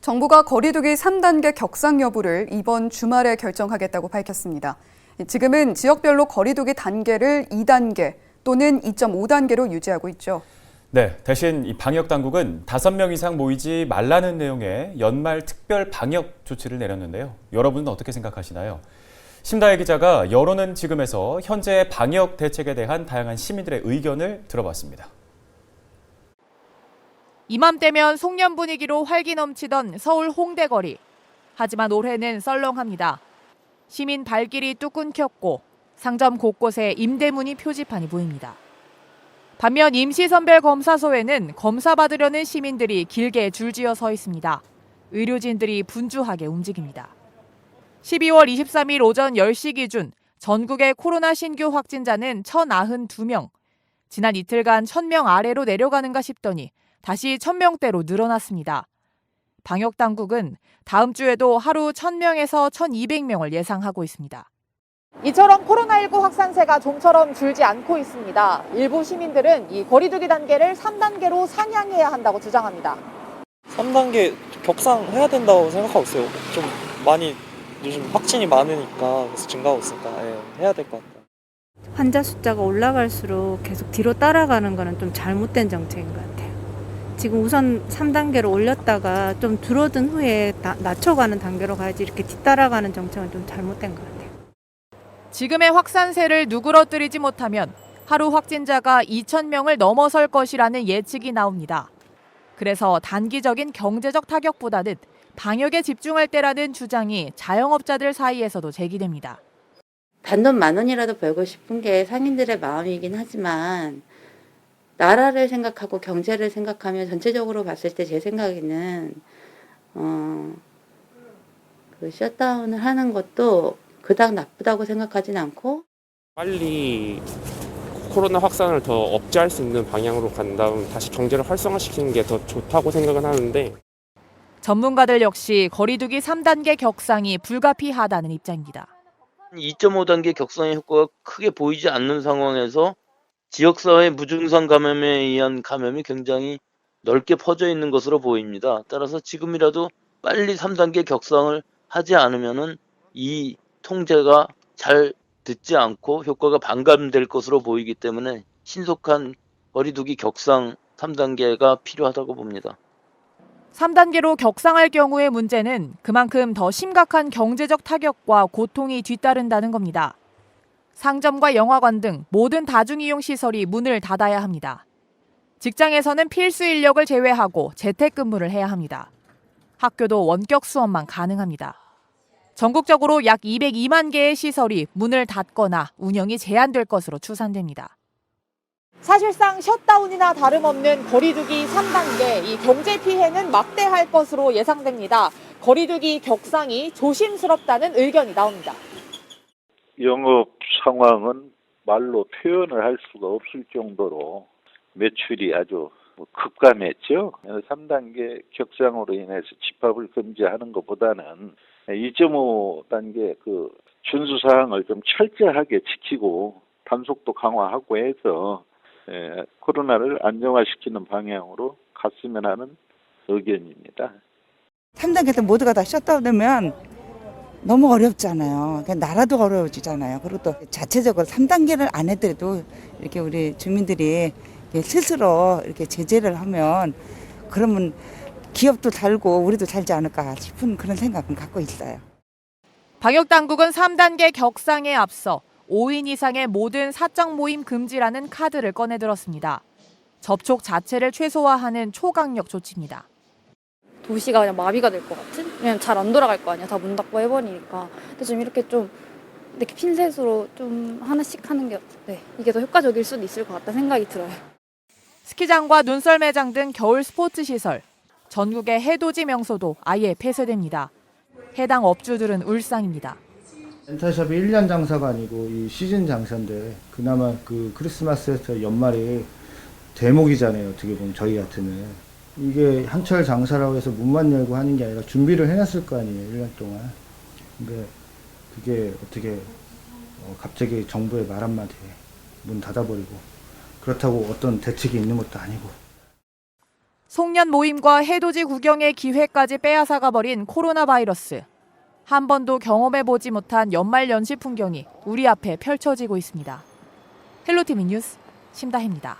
정부가 거리두기 3단계 격상 여부를 이번 주말에 결정하겠다고 밝혔습니다. 지금은 지역별로 거리두기 단계를 2단계 또는 2.5단계로 유지하고 있죠. 네, 대신 이 방역 당국은 5명 이상 모이지 말라는 내용의 연말 특별 방역 조치를 내렸는데요. 여러분은 어떻게 생각하시나요? 심다혜 기자가 여론은 지금에서 현재 방역 대책에 대한 다양한 시민들의 의견을 들어봤습니다. 이맘때면 송년 분위기로 활기 넘치던 서울 홍대 거리. 하지만 올해는 썰렁합니다. 시민 발길이 뚝 끊겼고 상점 곳곳에 임대문의 표지판이 보입니다. 반면 임시선별검사소에는 검사받으려는 시민들이 길게 줄지어 서 있습니다. 의료진들이 분주하게 움직입니다. 12월 23일 오전 10시 기준 전국의 코로나 신규 확진자는 1,092명. 지난 이틀간 1,000명 아래로 내려가는가 싶더니 다시 1,000명대로 늘어났습니다. 방역당국은 다음 주에도 하루 1,000명에서 1,200명을 예상하고 있습니다. 이처럼 코로나19 확산세가 좀처럼 줄지 않고 있습니다. 일부 시민들은 이 거리두기 단계를 3단계로 상향해야 한다고 주장합니다. 3단계 격상해야 된다고 생각하고 있어요. 좀 많이 요즘 확진이 많으니까 그래서 증가하고 있으니까 해야 될 것 같아요. 환자 숫자가 올라갈수록 계속 뒤로 따라가는 거는 좀 잘못된 정책인 것 같아요. 지금 우선 3단계로 올렸다가 좀 줄어든 후에 낮춰가는 단계로 가야지 이렇게 뒤따라가는 정책은 좀 잘못된 것 같아요. 지금의 확산세를 누그러뜨리지 못하면 하루 확진자가 2,000명을 넘어설 것이라는 예측이 나옵니다. 그래서 단기적인 경제적 타격보다는 방역에 집중할 때라는 주장이 자영업자들 사이에서도 제기됩니다. 단돈 10,000원이라도 벌고 싶은 게 상인들의 마음이긴 하지만 나라를 생각하고 경제를 생각하면 전체적으로 봤을 때 제 생각에는 그 셧다운을 하는 것도 그닥 나쁘다고 생각하진 않고 빨리 코로나 확산을 더 억제할 수 있는 방향으로 간 다음 다시 경제를 활성화시키는 게 더 좋다고 생각은 하는데 전문가들 역시 거리두기 3단계 격상이 불가피하다는 입장입니다. 2.5단계 격상의 효과가 크게 보이지 않는 상황에서 지역사회 무증상 감염에 의한 감염이 굉장히 넓게 퍼져 있는 것으로 보입니다. 따라서 지금이라도 빨리 3단계 격상을 하지 않으면은 이 통제가 잘 듣지 않고 효과가 반감될 것으로 보이기 때문에 신속한 거리두기 격상 3단계가 필요하다고 봅니다. 3단계로 격상할 경우의 문제는 그만큼 더 심각한 경제적 타격과 고통이 뒤따른다는 겁니다. 상점과 영화관 등 모든 다중이용시설이 문을 닫아야 합니다. 직장에서는 필수 인력을 제외하고 재택근무를 해야 합니다. 학교도 원격 수업만 가능합니다. 전국적으로 약 202만 개의 시설이 문을 닫거나 운영이 제한될 것으로 추산됩니다. 사실상 셧다운이나 다름없는 거리두기 3단계, 이 경제 피해는 막대할 것으로 예상됩니다. 거리두기 격상이 조심스럽다는 의견이 나옵니다. 영업 상황은 말로 표현을 할 수가 없을 정도로 매출이 아주 급감했죠. 3단계 격상으로 인해서 집합을 금지하는 것보다는 2.5단계 그 준수사항을 좀 철저하게 지키고 단속도 강화하고 해서 코로나를 안정화시키는 방향으로 갔으면 하는 의견입니다. 3단계 때 모두가 다 셧다운되면 너무 어렵잖아요. 나라도 어려워지잖아요. 그리고 또 자체적으로 3단계를 안 해더라도 이렇게 우리 주민들이 스스로 이렇게 제재를 하면 그러면 기업도 살고 우리도 살지 않을까 싶은 그런 생각은 갖고 있어요. 방역당국은 3단계 격상에 앞서 5인 이상의 모든 사적 모임 금지라는 카드를 꺼내들었습니다. 접촉 자체를 최소화하는 초강력 조치입니다. 도시가 그냥 마비가 될 것 같은? 그냥 잘 안 돌아갈 거 아니야. 다 문 닫고 해버리니까. 근데 좀 이렇게 핀셋으로 좀 하나씩 하는 게 이게 더 효과적일 수도 있을 것 같다 생각이 들어요. 스키장과 눈썰 매장 등 겨울 스포츠 시설, 전국의 해돋이 명소도 아예 폐쇄됩니다. 해당 업주들은 울상입니다. 렌탈샵이 1년 장사가 아니고 이 시즌 장사인데 그나마 그 크리스마스에서 연말이 대목이잖아요. 어떻게 보면 저희한테는. 이게 한철 장사라고 해서 문만 열고 하는 게 아니라 준비를 해놨을 거 아니에요. 1년 동안. 근데 그게 어떻게 갑자기 정부의 말 한마디에 문 닫아버리고 그렇다고 어떤 대책이 있는 것도 아니고. 송년 모임과 해돋이 구경의 기회까지 빼앗아가 버린 코로나 바이러스. 한 번도 경험해보지 못한 연말 연시 풍경이 우리 앞에 펼쳐지고 있습니다. 헬로티비 뉴스 심다혜입니다.